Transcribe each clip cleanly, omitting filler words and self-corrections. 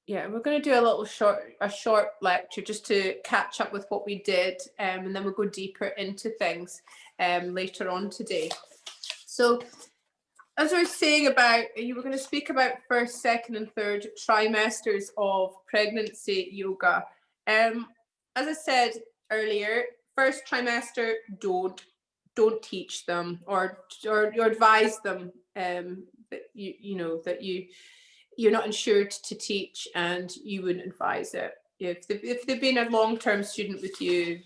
Yeah, we're going to do a short lecture just to catch up with what we did, and then we'll go deeper into things later on today. So, as I was saying about, you were going to speak about first, second, and third trimesters of pregnancy yoga. As I said earlier, first trimester, don't teach them or advise them that you're not insured to teach, and you wouldn't advise it. If they've been a long-term student with you,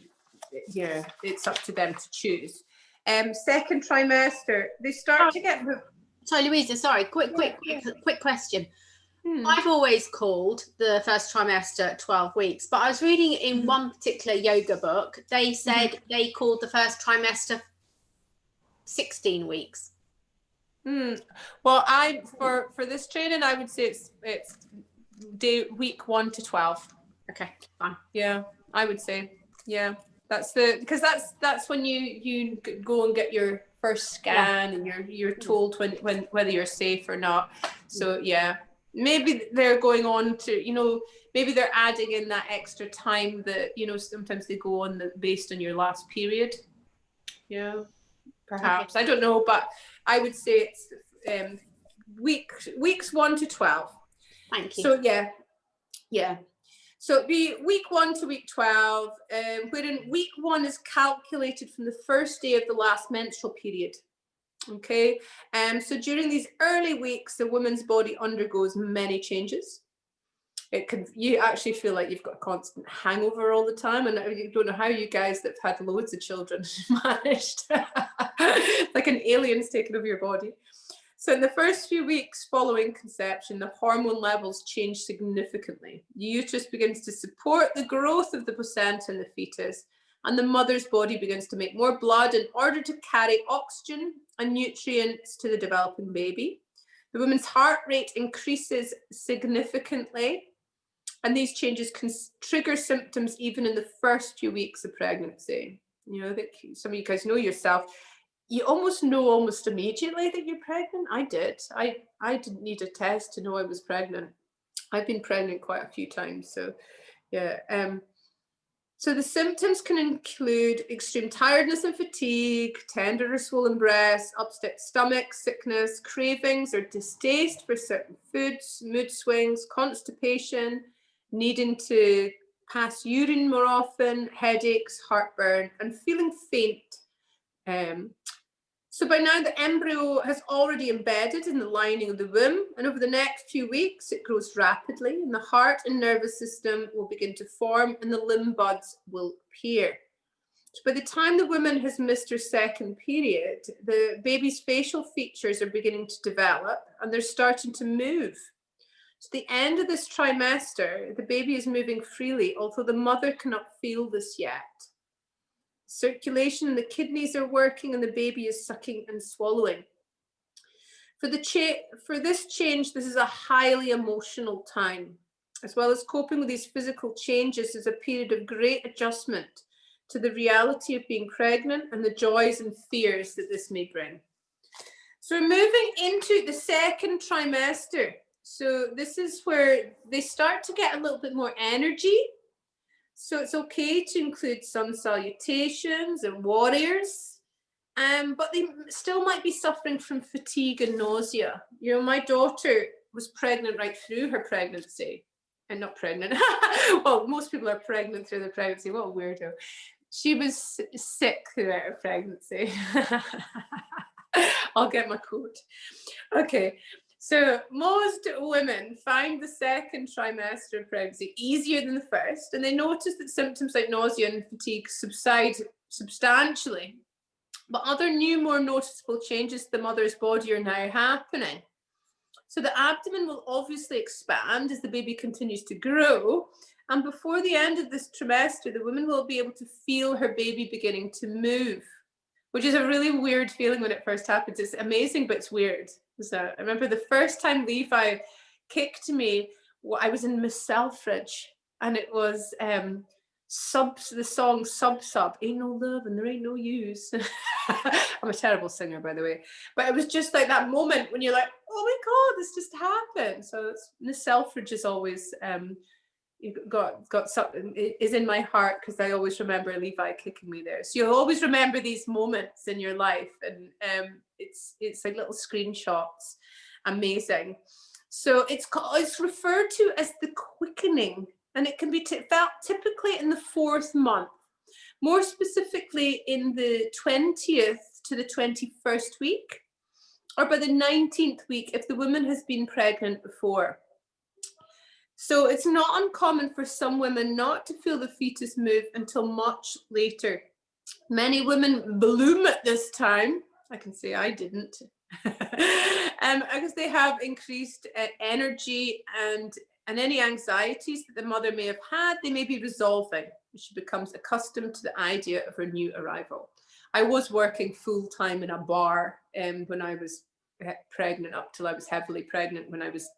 yeah, it's up to them to choose. Second trimester, they start to get. So Louisa, sorry, quick question. I've always called the first trimester 12 weeks, but I was reading in one particular yoga book, they said they called the first trimester 16 weeks. Well, for this training, I would say it's week 1 to 12. Okay, fine. Yeah, I would say, yeah, because that's when you go and get your first scan, and you're told when whether you're safe or not. So yeah, maybe they're going on to, maybe they're adding in that extra time that, sometimes they go on based on your last period. Yeah, perhaps. Okay. I don't know, but I would say it's weeks 1 to 12. Thank you. So yeah. So it'd be week 1 to week 12, wherein week 1 is calculated from the first day of the last menstrual period. Okay, so during these early weeks, the woman's body undergoes many changes. You actually feel like you've got a constant hangover all the time, and I don't know how you guys that have had loads of children managed, like an alien's taken over your body. So in the first few weeks following conception, the hormone levels change significantly. The uterus begins to support the growth of the placenta and the fetus, and the mother's body begins to make more blood in order to carry oxygen and nutrients to the developing baby. The woman's heart rate increases significantly, and these changes can trigger symptoms even in the first few weeks of pregnancy. I think some of you guys know yourself. You almost immediately that you're pregnant. I did. I didn't need a test to know I was pregnant. I've been pregnant quite a few times. So yeah. So the symptoms can include extreme tiredness and fatigue, tender or swollen breasts, upset stomach, sickness, cravings or distaste for certain foods, mood swings, constipation, needing to pass urine more often, headaches, heartburn, and feeling faint. So by now the embryo has already embedded in the lining of the womb, and over the next few weeks it grows rapidly, and the heart and nervous system will begin to form, and the limb buds will appear. So by the time the woman has missed her second period, the baby's facial features are beginning to develop, and they're starting to move. So at the end of this trimester, the baby is moving freely, although the mother cannot feel this yet. Circulation in the kidneys are working, and the baby is sucking and swallowing. For this change, this is a highly emotional time. As well as coping with these physical changes is a period of great adjustment to the reality of being pregnant and the joys and fears that this may bring. So we're moving into the second trimester. So this is where they start to get a little bit more energy. So it's okay to include some salutations and warriors, but they still might be suffering from fatigue and nausea. My daughter was pregnant right through her pregnancy, and not pregnant. Well, most people are pregnant through their pregnancy. What a weirdo. She was sick throughout her pregnancy. I'll get my quote. Okay. So most women find the second trimester of pregnancy easier than the first, and they notice that symptoms like nausea and fatigue subside substantially. But other new, more noticeable changes to the mother's body are now happening. So the abdomen will obviously expand as the baby continues to grow, and before the end of this trimester, the woman will be able to feel her baby beginning to move, which is a really weird feeling when it first happens. It's amazing, but it's weird. So I remember the first time Levi kicked me, I was in Miss Selfridge, and it was the song Sub, ain't no love and there ain't no use. I'm a terrible singer, by the way. But it was just like that moment when you're like, oh my God, this just happened. So the Selfridge is always, you've got something is in my heart, because I always remember Levi kicking me there. So you'll always remember these moments in your life, and it's like little screenshots. Amazing. So it's referred to as the quickening, and it can be felt typically in the 4th month, more specifically in the 20th to the 21st week, or by the 19th week if the woman has been pregnant before. So it's not uncommon for some women not to feel the fetus move until much later. Many women bloom at this time. I can say I didn't. Because they have increased energy, and any anxieties that the mother may have had, they may be resolving. She becomes accustomed to the idea of her new arrival. I was working full-time in a bar when I was pregnant, up till I was heavily pregnant when I was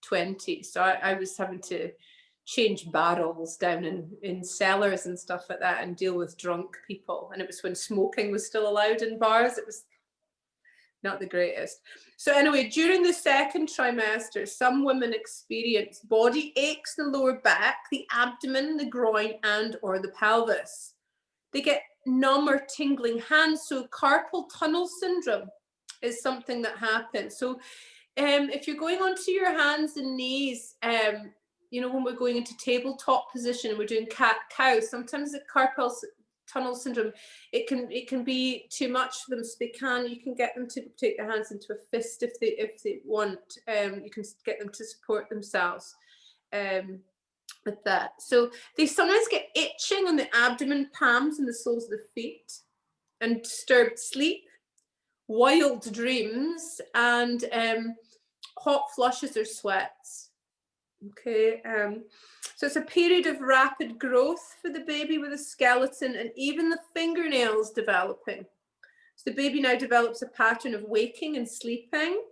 20. So I was having to change barrels down in cellars and stuff like that, and deal with drunk people. And it was when smoking was still allowed in bars. It was not the greatest. So anyway, during the 2nd trimester, some women experience body aches in the lower back, the abdomen, the groin, and or the pelvis. They get numb or tingling hands. So carpal tunnel syndrome is something that happens. So if you're going onto your hands and knees, you know, when we're going into tabletop position and we're doing cat-cow, sometimes the carpal tunnel syndrome, it can be too much for them. So you can get them to take their hands into a fist if they want. You can get them to support themselves with that. So they sometimes get itching on the abdomen, palms, and the soles of the feet, and disturbed sleep, wild dreams, and hot flushes or sweats. Okay, so it's a period of rapid growth for the baby, with a skeleton and even the fingernails developing. So the baby now develops a pattern of waking and sleeping,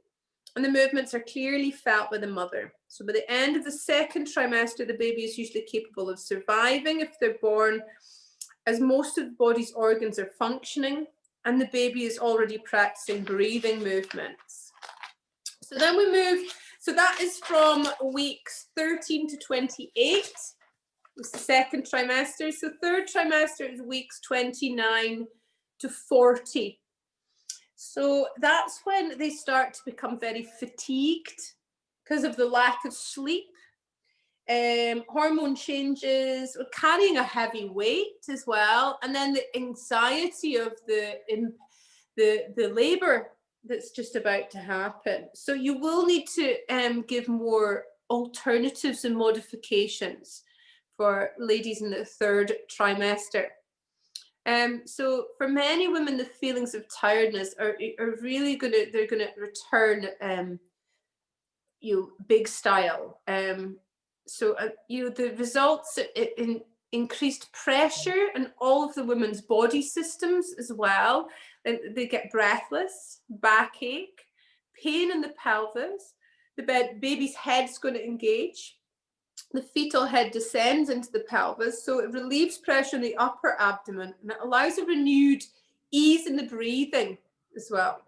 and the movements are clearly felt by the mother. So by the end of the 2nd trimester, the baby is usually capable of surviving if they're born, as most of the body's organs are functioning, and the baby is already practicing breathing movements. So then we move, so that is from weeks 13 to 28. It's the 2nd trimester. So 3rd trimester is weeks 29 to 40. So that's when they start to become very fatigued because of the lack of sleep, hormone changes, carrying a heavy weight as well, and then the anxiety of the labor that's just about to happen. So you will need to give more alternatives and modifications for ladies in the 3rd trimester. So for many women, the feelings of tiredness are really they're gonna return, big style. So the results in increased pressure in all of the women's body systems as well. They get breathless, backache, pain in the pelvis. The baby's head's going to engage. The fetal head descends into the pelvis, so it relieves pressure in the upper abdomen, and it allows a renewed ease in the breathing as well.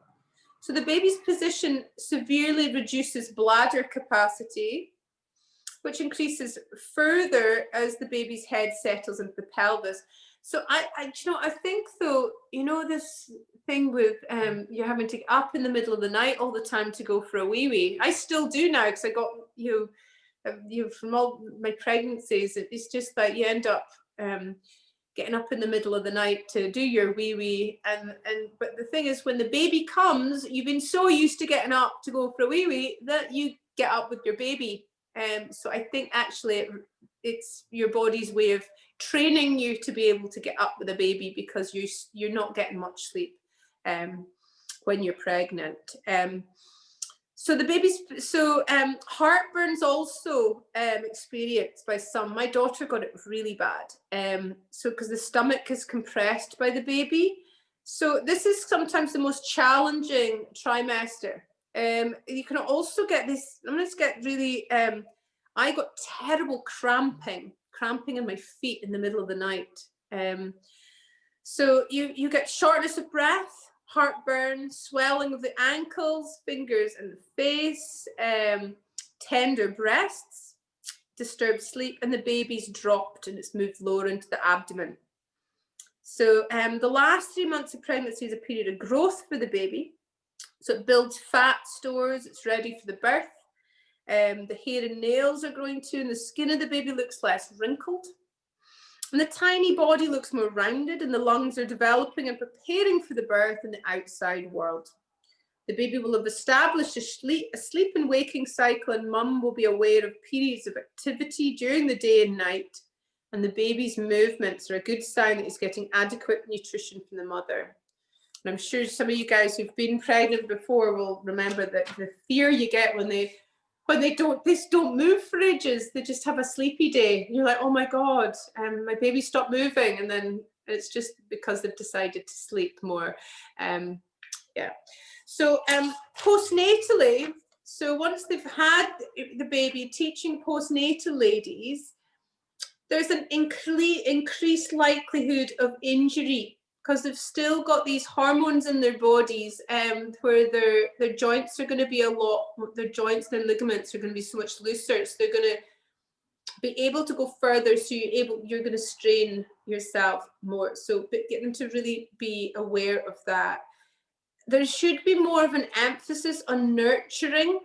So the baby's position severely reduces bladder capacity, which increases further as the baby's head settles into the pelvis. So I think though, this thing with you having to get up in the middle of the night all the time to go for a wee. I still do now, because I got from all my pregnancies. It's just that you end up getting up in the middle of the night to do your wee, but the thing is, when the baby comes, you've been so used to getting up to go for a wee that you get up with your baby. So I think actually it's your body's way of training you to be able to get up with a baby, because you're not getting much sleep when you're pregnant. So heartburn's also experienced by some. My daughter got it really bad. So because the stomach is compressed by the baby. So this is sometimes the most challenging trimester. You can also get this, I got terrible cramping in my feet in the middle of the night. So you get shortness of breath, heartburn, swelling of the ankles, fingers and the face, tender breasts, disturbed sleep, and the baby's dropped and it's moved lower into the abdomen. So the last 3 months of pregnancy is a period of growth for the baby. So it builds fat stores, it's ready for the birth. The hair and nails are growing too, and the skin of the baby looks less wrinkled. And the tiny body looks more rounded, and the lungs are developing and preparing for the birth in the outside world. The baby will have established a sleep and waking cycle, and mum will be aware of periods of activity during the day and night. And the baby's movements are a good sign that he's getting adequate nutrition from the mother. And I'm sure some of you guys who've been pregnant before will remember that the fear you get when they don't move for ages, they just have a sleepy day. You're like, oh my God, my baby stopped moving. And then it's just because they've decided to sleep more. Yeah. So postnatally, so once they've had the baby, teaching postnatal ladies, there's an increased likelihood of injury because they've still got these hormones in their bodies where their joints are going to be their joints and their ligaments are going to be so much looser. So they're going to be able to go further. So you're going to strain yourself more. So get them to really be aware of that. There should be more of an emphasis on nurturing.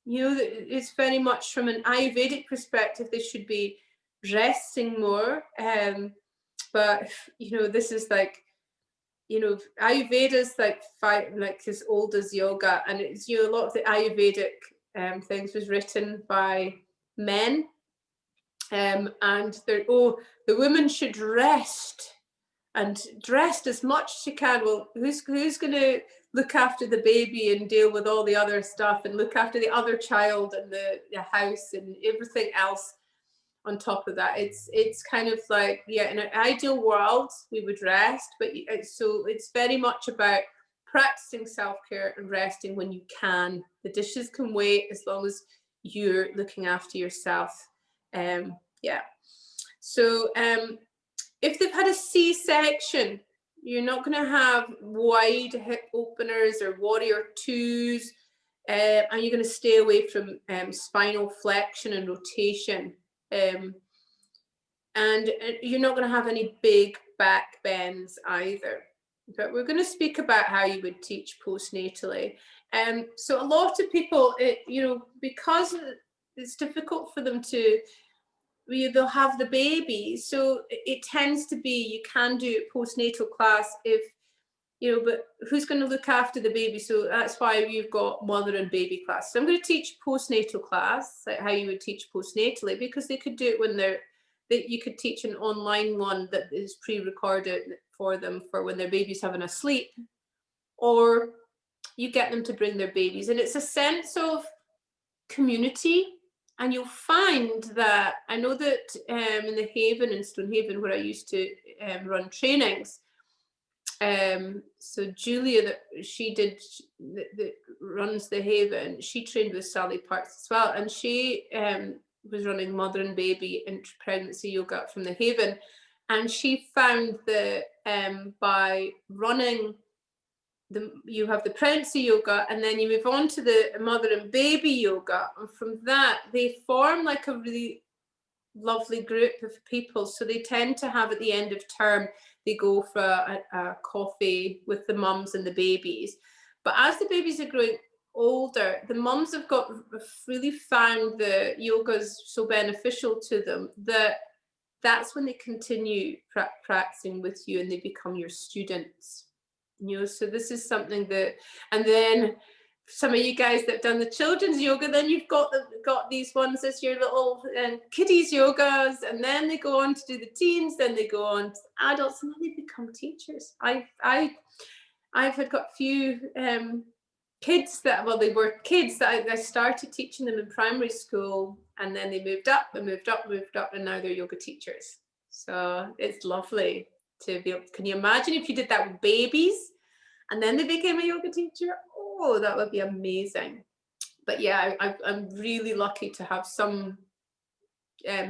It's very much from an Ayurvedic perspective, they should be resting more. But this is like, Ayurveda is like as old as yoga, and it's a lot of the Ayurvedic things was written by men, and the woman should rest and rest as much as she can. Well, who's going to look after the baby and deal with all the other stuff and look after the other child and the house and everything else on top of that? It's kind of like, yeah, in an ideal world we would rest, but so it's very much about practicing self-care and resting when you can. The dishes can wait as long as you're looking after yourself. Yeah. So if they've had a C-section, you're not going to have wide hip openers or warrior twos, and you're going to stay away from spinal flexion and rotation. And you're not going to have any big back bends either. But we're going to speak about how you would teach postnatally. So a lot of people, because it's difficult for them to, they'll have the baby. So it tends to be, you can do a postnatal class if, but who's going to look after the baby? So that's why we've got mother and baby class. So I'm going to teach postnatal class, like how you would teach postnatally, because they could do it when you could teach an online one that is pre-recorded for them for when their baby's having a sleep, or you get them to bring their babies. And it's a sense of community. And you'll find that, I know that in the Haven, in Stonehaven, where I used to run trainings, so Julia, that runs the Haven, she trained with Sally Parks as well, and she was running mother and baby and pregnancy yoga from the Haven, and she found that by running you have the pregnancy yoga, and then you move on to the mother and baby yoga, and from that they form like a really lovely group of people. So they tend to have, at the end of term, they go for a coffee with the mums and the babies. But as the babies are growing older, the mums have really found the yogas so beneficial to them that that's when they continue practicing with you and they become your students. So this is something that, and then some of you guys that have done the children's yoga, then you've got these ones as your little kiddies yogas, and then they go on to do the teens, then they go on to adults, and then they become teachers. I've got a few kids that, well, they were kids that I started teaching them in primary school, and then they moved up, and now they're yoga teachers. So it's lovely to be able, can you imagine if you did that with babies and then they became a yoga teacher? Oh, that would be amazing. But yeah, I'm really lucky to have some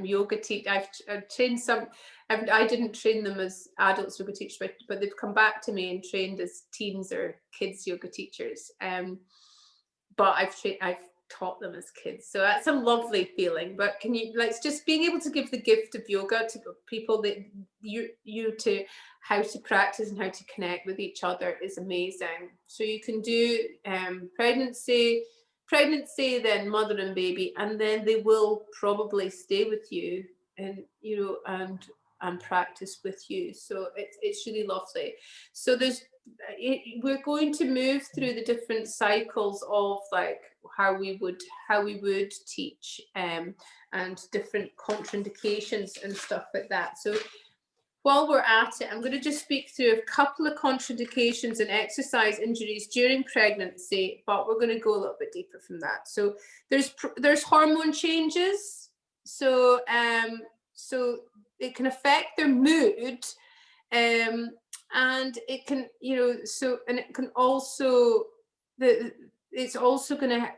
yoga teach. I've trained some. I didn't train them as adults yoga teachers, but they've come back to me and trained as teens or kids yoga teachers. But I've taught them as kids, so that's a lovely feeling. But can you, like, just being able to give the gift of yoga to people that you to how to practice and how to connect with each other is amazing. So you can do pregnancy, then mother and baby, and then they will probably stay with you and and practice with you. So it's really lovely. So we're going to move through the different cycles of like how we would teach and different contraindications and stuff like that. So while we're at it, I'm going to just speak through a couple of contraindications and exercise injuries during pregnancy, but we're going to go a little bit deeper from that. So there's hormone changes. So so it can affect their mood, and it can, and it can also, it's also going to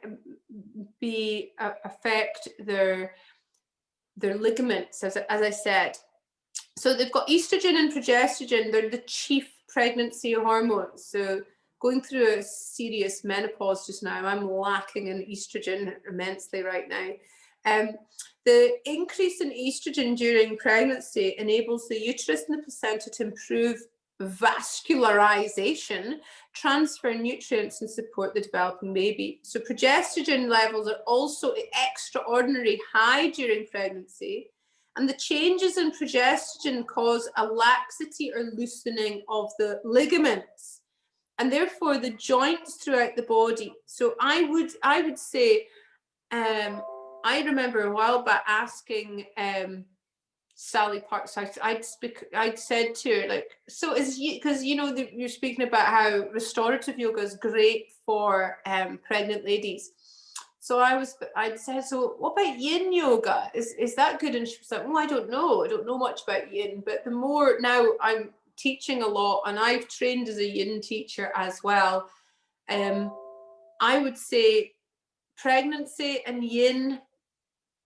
be affect their ligaments, as I said. So they've got estrogen and progesterone. They're the chief pregnancy hormones. So going through a serious menopause just now, I'm lacking in estrogen immensely right now. The increase in estrogen during pregnancy enables the uterus and the placenta to improve vascularization, transfer nutrients, and support the developing baby. So progesterone levels are also extraordinarily high during pregnancy. And the changes in progesterone cause a laxity or loosening of the ligaments, and therefore the joints throughout the body. So I would say, I remember a while back asking Sally Parks, I'd said to her, like, so because you're speaking about how restorative yoga is great for pregnant ladies. So I'd said, so what about yin yoga? Is that good? And she was like, oh, I don't know much about yin. But the more now I'm teaching a lot, and I've trained as a yin teacher as well. I would say pregnancy and yin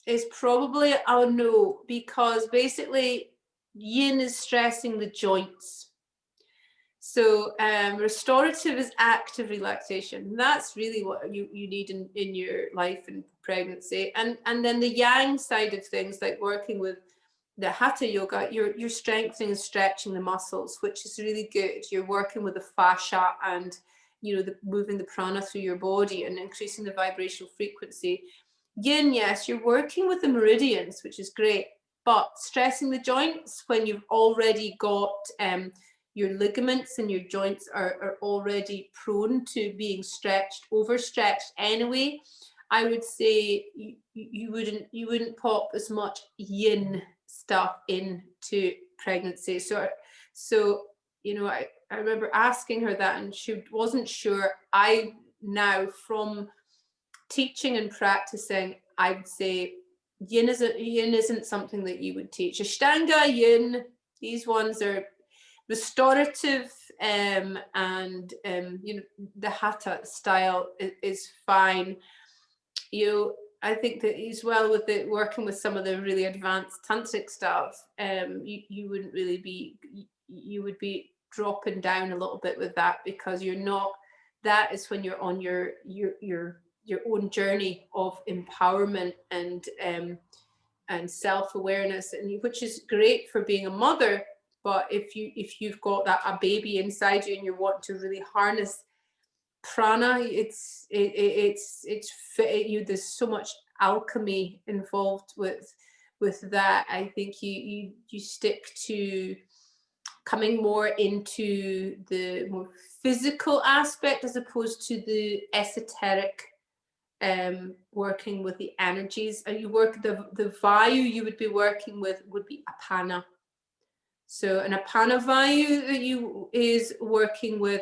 is probably a no, because basically yin is stressing the joints. So restorative is active relaxation. That's really what you need in your life and pregnancy. And then the yang side of things, like working with the hatha yoga, you're strengthening and stretching the muscles, which is really good. You're working with the fascia and moving the prana through your body and increasing the vibrational frequency. Yin, yes, you're working with the meridians, which is great, but stressing the joints when you've already got your ligaments and your joints are already prone to being overstretched anyway, I would say you wouldn't pop as much yin stuff into pregnancy. So I remember asking her that, and she wasn't sure. I now, from teaching and practicing, I would say yin isn't something that you would teach. Ashtanga, yin, these ones are restorative, and the hatha style is fine. I think that as well with working with some of the really advanced tantric stuff, you wouldn't really be, you would be dropping down a little bit with that, because you're not, that is when you're on your own journey of empowerment and self-awareness, and which is great for being a mother. But if you've got a baby inside you and you want to really harness prana, there's so much alchemy involved with that. I think you stick to coming more into the more physical aspect as opposed to the esoteric, working with the energies. And you work the vayu you would be working with would be apana. So an apana vayu is working with,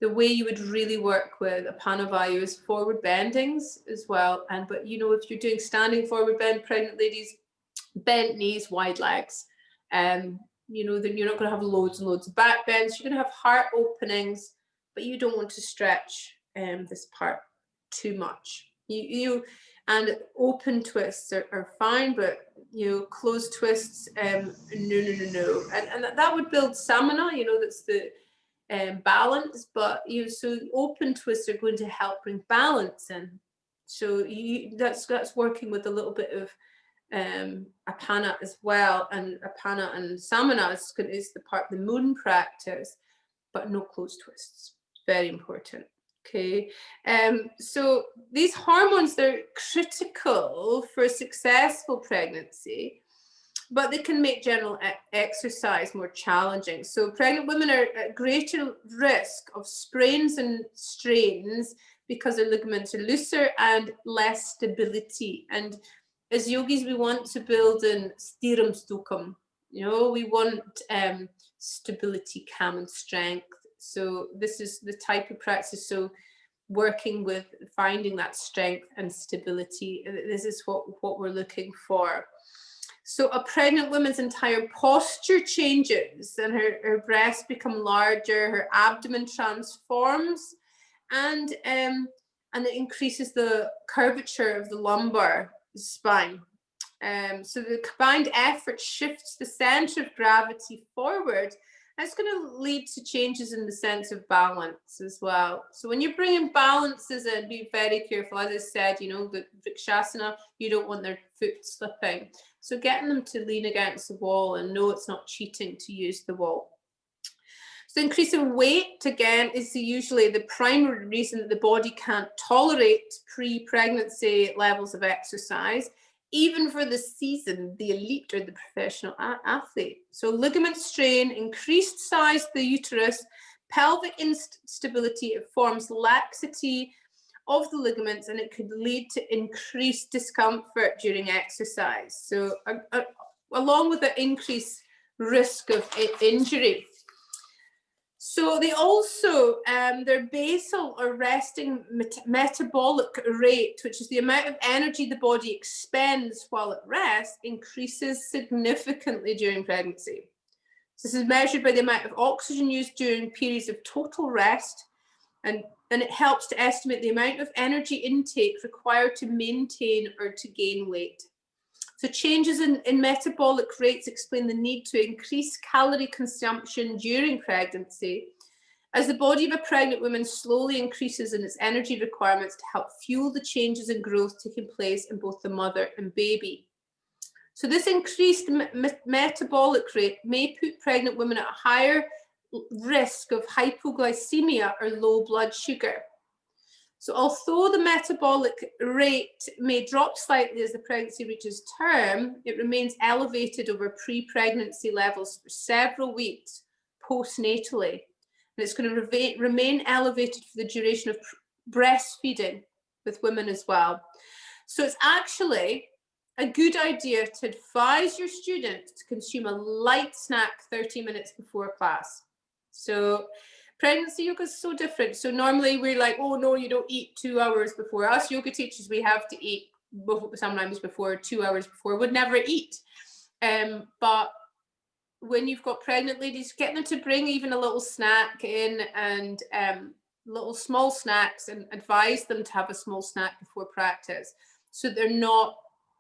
the way you would really work with apana vayu is forward bendings as well. But if you're doing standing forward bend, pregnant ladies, bent knees, wide legs, then you're not going to have loads and loads of back bends. You're going to have heart openings, but you don't want to stretch this part too much. And open twists are fine, but closed twists, no. And that would build stamina, that's the balance, but so open twists are going to help bring balance in. So that's working with a little bit of apana as well, and apana and samana is the moon practice, but no closed twists. Very important. Okay, so these hormones, they're critical for a successful pregnancy, but they can make general exercise more challenging. So pregnant women are at greater risk of sprains and strains because their ligaments are looser and less stability. And as yogis, we want to build in stiram stukam. We want stability, calm, and strength. So this is the type of practice. So working with finding that strength and stability, this is what we're looking for. So a pregnant woman's entire posture changes, and her breasts become larger, her abdomen transforms, and it increases the curvature of the lumbar spine. So the combined effort shifts the center of gravity forward. That's going to lead to changes in the sense of balance as well. So when you're bringing balances in, be very careful. As I said, the Vrikshasana, you don't want their foot slipping. So getting them to lean against the wall and know it's not cheating to use the wall. So increasing weight, again, is usually the primary reason that the body can't tolerate pre-pregnancy levels of exercise, even for the seasoned, the elite, or the professional athlete. So ligament strain, increased size of the uterus, pelvic instability, it forms laxity of the ligaments, and it could lead to increased discomfort during exercise. So along with the increased risk of injury. So they also, their basal or resting metabolic rate, which is the amount of energy the body expends while it rests, increases significantly during pregnancy. So this is measured by the amount of oxygen used during periods of total rest, and it helps to estimate the amount of energy intake required to maintain or to gain weight. So changes in metabolic rates explain the need to increase calorie consumption during pregnancy, as the body of a pregnant woman slowly increases in its energy requirements to help fuel the changes in growth taking place in both the mother and baby. So this increased metabolic rate may put pregnant women at a higher risk of hypoglycemia or low blood sugar. So although the metabolic rate may drop slightly as the pregnancy reaches term, it remains elevated over pre-pregnancy levels for several weeks postnatally. And it's going to remain elevated for the duration of breastfeeding with women as well. So it's actually a good idea to advise your students to consume a light snack 30 minutes before class. So pregnancy yoga is so different. So normally we're like, oh no, you don't eat 2 hours before. Us yoga teachers, we have to eat sometimes before, 2 hours before, would never eat. But when you've got pregnant ladies, get them to bring even a little snack in, and little small snacks, and advise them to have a small snack before practice, so they're not,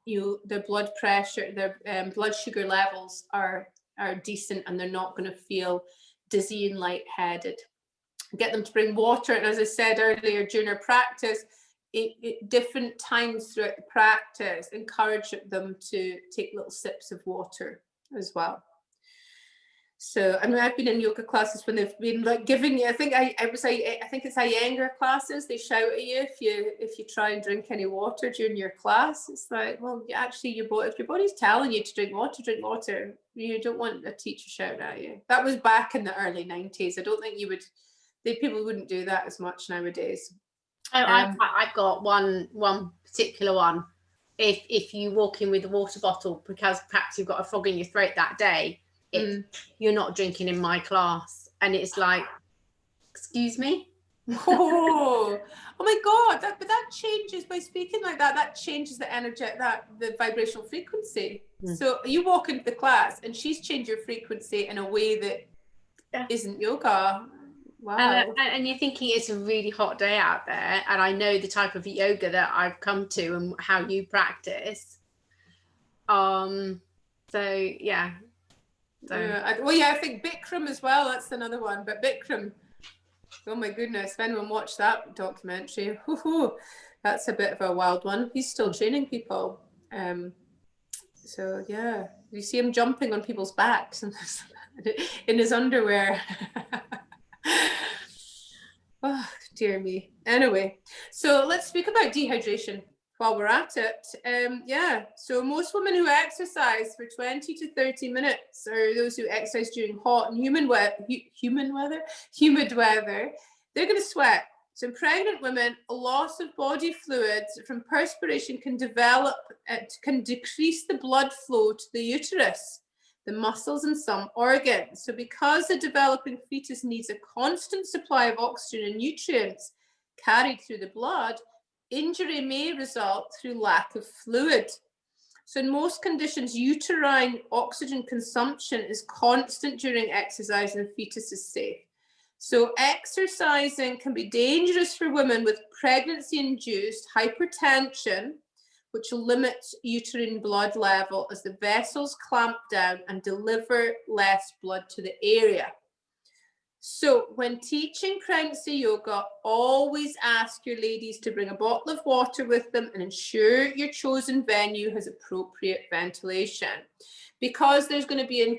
their blood pressure, their blood sugar levels are decent, and they're not going to feel dizzy and lightheaded. Get them to bring water, and as I said earlier, during our practice, at different times throughout the practice, encourage them to take little sips of water as well. So I mean, I've been in yoga classes when they've been like giving you, I think it's Iyengar classes, they shout at you if you try and drink any water during your class. It's like, well, actually if your body's telling you to drink water. You don't want a teacher shouting at you. That was back in the early 90s. I don't think people wouldn't do that as much nowadays. I've got one particular one. If you walk in with a water bottle because perhaps you've got a frog in your throat that day, you're not drinking in my class, and it's like, excuse me. Oh my God! But that changes by speaking like that. That changes the energy, the vibrational frequency. So you walk into the class, and she's changed your frequency in a way that isn't yoga. Wow. And you're thinking it's a really hot day out there, and I know the type of yoga that I've come to and how you practice. So yeah. So I think Bikram as well. That's another one. But Bikram, oh my goodness, if anyone watched that documentary, that's a bit of a wild one. He's still training people. So yeah, you see him jumping on people's backs and in his underwear. Oh, dear me. Anyway, so let's speak about dehydration while we're at it. So most women who exercise for 20 to 30 minutes, or those who exercise during hot and humid weather, they're going to sweat. So in pregnant women, a loss of body fluids from perspiration can decrease the blood flow to the uterus, the muscles, and some organs. So because the developing fetus needs a constant supply of oxygen and nutrients carried through the blood, injury may result through lack of fluid. So in most conditions, uterine oxygen consumption is constant during exercise and the fetus is safe. So exercising can be dangerous for women with pregnancy-induced hypertension, which limits uterine blood level as the vessels clamp down and deliver less blood to the area. So when teaching pregnancy yoga, always ask your ladies to bring a bottle of water with them and ensure your chosen venue has appropriate ventilation, because there's going to be an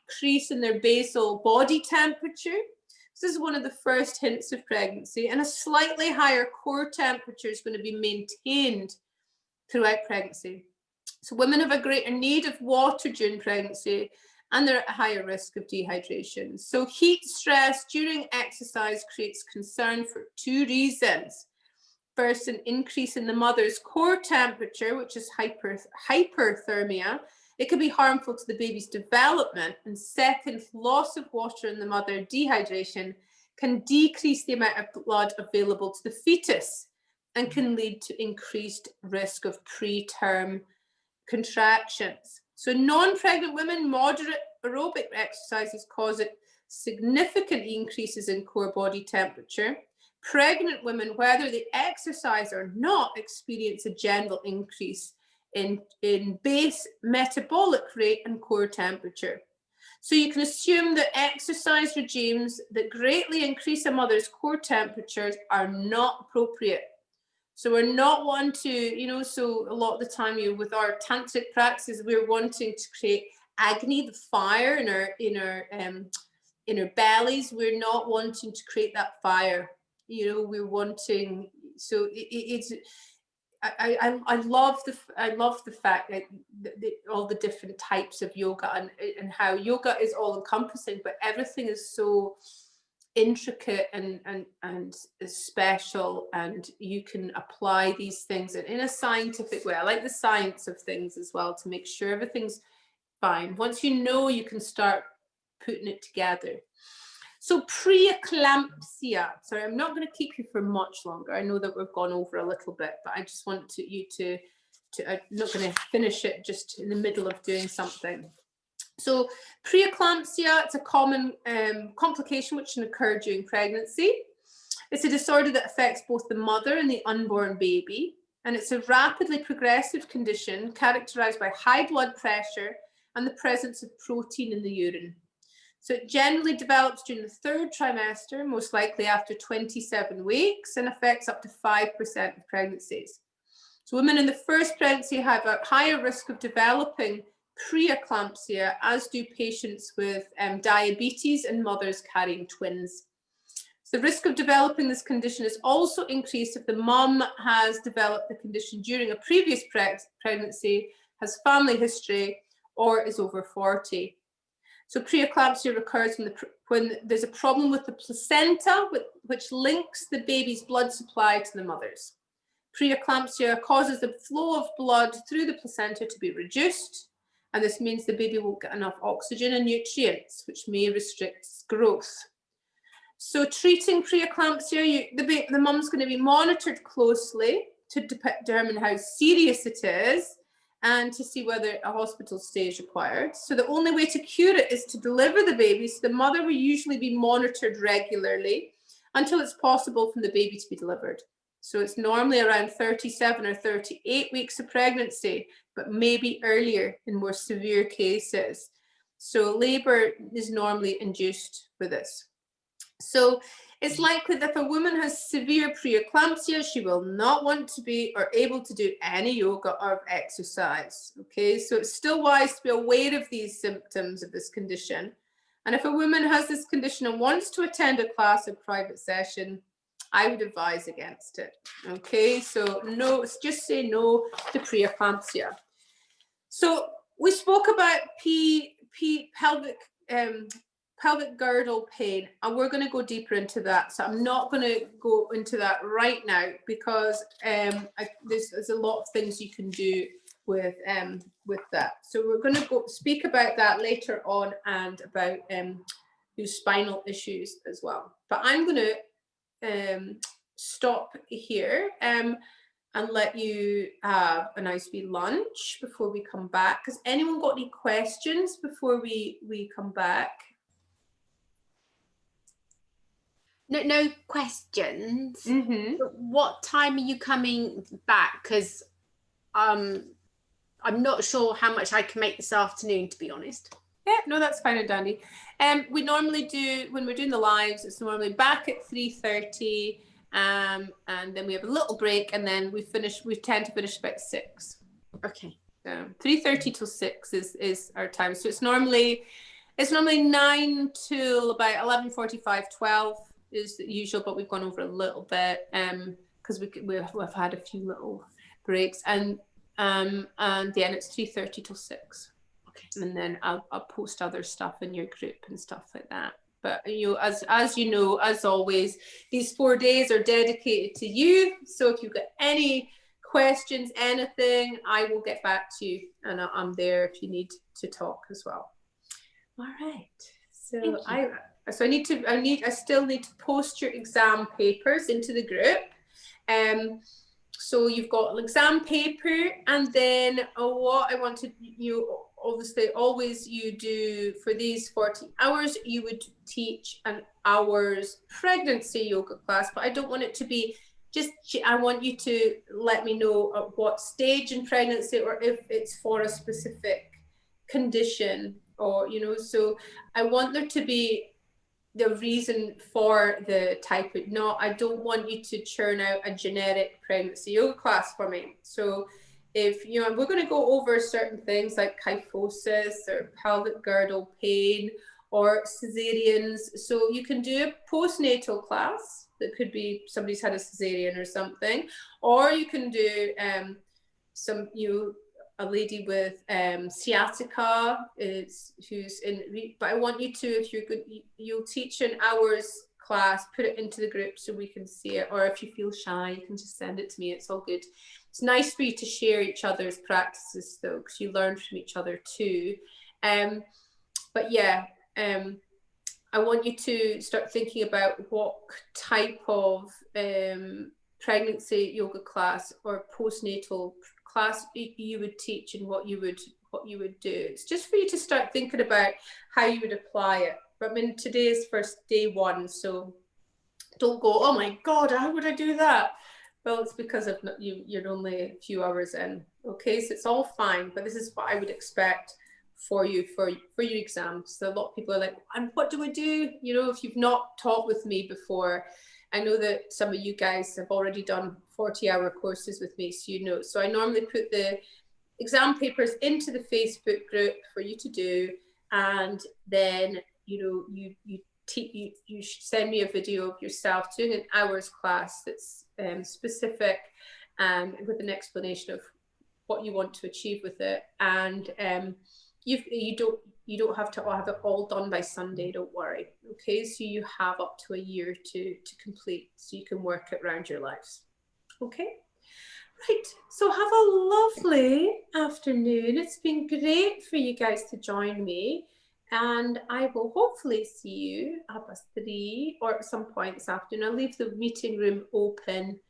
increase in their basal body temperature. This is one of the first hints of pregnancy, and a slightly higher core temperature is going to be maintained throughout pregnancy. So women have a greater need of water during pregnancy, and they're at a higher risk of dehydration. So heat stress during exercise creates concern for two reasons. First, an increase in the mother's core temperature, which is hyperthermia. It can be harmful to the baby's development. And second, loss of water in the mother, dehydration, can decrease the amount of blood available to the fetus and can lead to increased risk of preterm contractions. So non-pregnant women, moderate aerobic exercises cause significant increases in core body temperature. Pregnant women, whether they exercise or not, experience a general increase in base metabolic rate and core temperature. So you can assume that exercise regimes that greatly increase a mother's core temperatures are not appropriate. So we're not one to, so a lot of the time with our tantric practices, we're wanting to create agni, the fire in our bellies. We're not wanting to create that fire. We're wanting, so it's, I love the fact that all the different types of yoga and how yoga is all encompassing, but everything is so intricate and special, and you can apply these things in a scientific way. I like the science of things as well, to make sure everything's fine. Once you can start putting it together. So preeclampsia, sorry, I'm not going to keep you for much longer. I know that we've gone over a little bit, but I just want you to I'm not going to finish it just in the middle of doing something. So preeclampsia, it's a common complication which can occur during pregnancy. It's a disorder that affects both the mother and the unborn baby, and it's a rapidly progressive condition characterized by high blood pressure and the presence of protein in the urine. So it generally develops during the third trimester, most likely after 27 weeks, and affects up to 5% of pregnancies. So women in the first pregnancy have a higher risk of developing preeclampsia, as do patients with diabetes and mothers carrying twins. So the risk of developing this condition is also increased if the mum has developed the condition during a previous pregnancy, has family history, or is over 40. So preeclampsia occurs when there's a problem with the placenta, which links the baby's blood supply to the mother's. Preeclampsia causes the flow of blood through the placenta to be reduced, and this means the baby won't get enough oxygen and nutrients, which may restrict growth. So treating preeclampsia, the mum's going to be monitored closely to determine how serious it is, and to see whether a hospital stay is required. So the only way to cure it is to deliver the baby. So the mother will usually be monitored regularly until it's possible for the baby to be delivered. So it's normally around 37 or 38 weeks of pregnancy, but maybe earlier in more severe cases. So labor is normally induced with this. So it's likely that if a woman has severe preeclampsia, she will not want to be or able to do any yoga or exercise. Okay, so it's still wise to be aware of these symptoms of this condition. And if a woman has this condition and wants to attend a class or private session, I would advise against it. Okay, so no, just say no to preeclampsia. So we spoke about pelvic girdle pain, and we're going to go deeper into that. So I'm not going to go into that right now because there's a lot of things you can do with that. So we're going to go speak about that later on, and about your spinal issues as well. But I'm going to stop here and let you have a nice wee lunch before we come back. Has anyone got any questions before we come back? No questions. But what time are you coming back? Because I'm not sure how much I can make this afternoon, to be honest. Yeah, no, that's fine and dandy. We normally do, when we're doing the lives, it's normally back at 3:30, and then we have a little break, and then we tend to finish about 6. Okay. 3:30 till 6 is our time. So it's normally 9 till about 11:45, 12 is the usual, but we've gone over a little bit because we've had a few little breaks, and then it's 3:30 till 6. Okay. And then I'll post other stuff in your group and stuff like that. But as you know, as always, these 4 days are dedicated to you. So if you've got any questions, anything, I will get back to you, and I'm there if you need to talk as well. All right. So I still need to post your exam papers into the group. So you've got an exam paper, and then what I wanted you, obviously, always you do for these 40 hours, you would teach an hour's pregnancy yoga class, but I don't want it to be just, I want you to let me know at what stage in pregnancy, or if it's for a specific condition, or, so I want there to be the reason for the type of, I don't want you to churn out a generic pregnancy yoga class for me. So if, we're going to go over certain things like kyphosis or pelvic girdle pain or cesareans. So you can do a postnatal class that could be somebody's had a cesarean or something, or you can do a lady with sciatica who's in, but I want you to, if you're good, you'll teach an hour's class, put it into the group so we can see it, or if you feel shy, you can just send it to me. It's all good. It's nice for you to share each other's practices though, because you learn from each other too. But yeah, I want you to start thinking about what type of pregnancy yoga class or postnatal class you would teach, and what you would do. It's just for you to start thinking about how you would apply it. But I mean, today is first day 1, so don't go, oh my God, how would I do that? Well, it's because of you're only a few hours in. Okay, so it's all fine, but this is what I would expect for you for your exams. So a lot of people are like, and what do I do? If you've not taught with me before, I know that some of you guys have already done 40-hour courses with me, so So I normally put the exam papers into the Facebook group for you to do, and then you send me a video of yourself doing an hour's class that's specific, with an explanation of what you want to achieve with it, and you don't have to have it all done by Sunday, don't worry. Okay, so you have up to a year to complete, so you can work it around your lives. Okay, right, so have a lovely afternoon. It's been great for you guys to join me, and I will hopefully see you at 3 or at some point this afternoon. I'll leave the meeting room open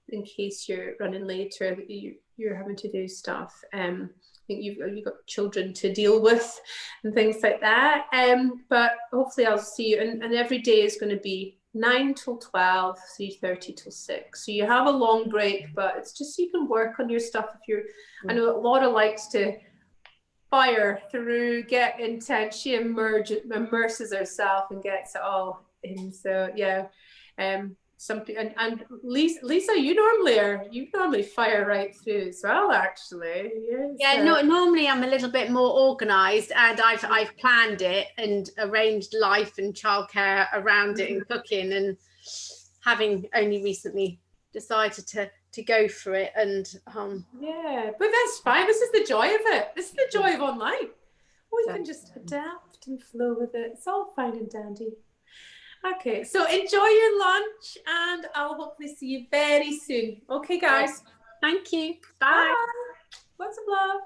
in case you're running late or you're having to do stuff. I think you've got children to deal with and things like that. But hopefully I'll see you, and every day is going to be 9 till 12, 3:30 till 6. So you have a long break, but it's just so you can work on your stuff. If you're, I know Laura likes to fire through, get intense. She immerses herself and gets it all in. So yeah, something. And Lisa, you normally fire right through as well, actually. Yes. Yeah, no, normally I'm a little bit more organised, and I've planned it and arranged life and childcare around it and cooking, and having only recently decided to go for it. And yeah, but that's fine. This is the joy of it. This is the joy of online. We can just adapt and flow with it. It's all fine and dandy. Okay, so enjoy your lunch, and I'll hopefully see you very soon. Okay, guys. Thank you. Bye. Lots of love.